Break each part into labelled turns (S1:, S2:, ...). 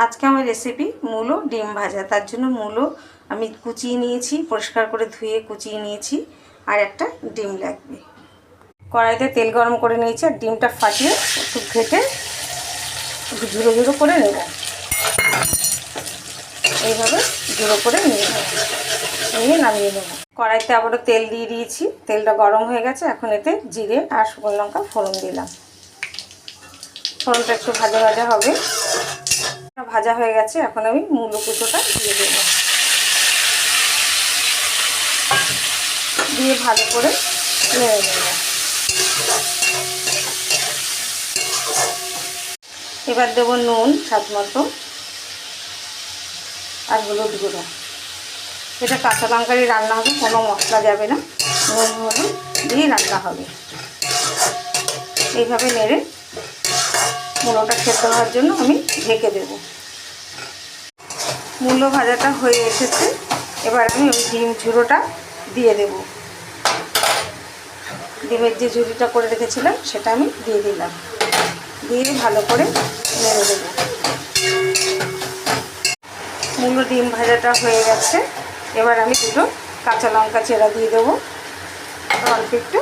S1: আজকে আমার রেসিপি মূলো ডিম ভাজা। তার জন্য মূলো আমি কুচিয়ে নিয়েছি, পরিষ্কার করে ধুয়ে কুচিয়ে নিয়েছি, আর একটা ডিম লাগবে। কড়াইতে তেল গরম করে নিয়েছি আর ডিমটা ফাটিয়ে একটু ঘেটে একটু ঝুড়ো ঝুড়ো করে নেব। এইভাবে ঝুড়ো করে নিয়ে নামিয়ে নেব। কড়াইতে আবারও তেল দিয়ে দিয়েছি, তেলটা গরম হয়ে গেছে। এখন এতে জিরে আর শুকনো লঙ্কা ফোড়ন দিলাম। ফোড়নটা একটু ভাজা ভাজা হবে, ভাজা হয়ে গেছে। এখন আমি মূলো কুচোটা দিয়ে দেব, দিয়ে ভালো করে নেড়ে নেব। এবার দেবো নুন স্বাদ মতো আর হলুদ গুঁড়ো। এটা কাঁচা লঙ্কারই রান্না হবে, কোনো মশলা যাবে না, নুন হলুদ দিয়ে রান্না হবে। এইভাবে নেড়ে মূলোটা সেদ্ধ হওয়ার জন্য আমি ঢেকে দেব। মূলো ভাজাটা হয়ে এসেছে, এবার আমি ওই ডিম ঝুড়োটা দিয়ে দেব। ডিমের যে ঝুড়িটা করে রেখেছিলাম সেটা আমি দিয়ে দিলাম, দিয়ে ভালো করে নেড়ে দেব। মূলো ডিম ভাজাটা হয়ে গেছে। এবার আমি দুটো কাঁচা লঙ্কা চেরা দিয়ে দেবো, অল্প একটু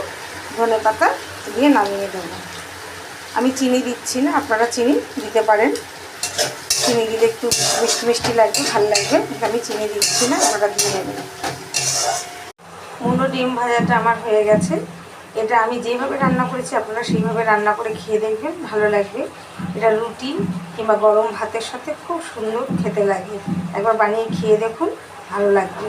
S1: ধনে পাতা দিয়ে নামিয়ে দেবো। আমি চিনি দিচ্ছি না, আপনারা চিনি দিতে পারেন। চিনি দিলে একটু মিষ্টি মিষ্টি লাগবে, ভালো লাগবে। আমি চিনি দিচ্ছি না, আপনারা দিয়ে নেবেন। মূলো ডিম ভাজাটা আমার হয়ে গেছে। এটা আমি যেভাবে রান্না করেছি আপনারা সেইভাবে রান্না করে খেয়ে দেখবেন, ভালো লাগবে। এটা রুটি কিংবা গরম ভাতের সাথে খুব সুন্দর খেতে লাগে। একবার বানিয়ে খেয়ে দেখুন, ভালো লাগবে।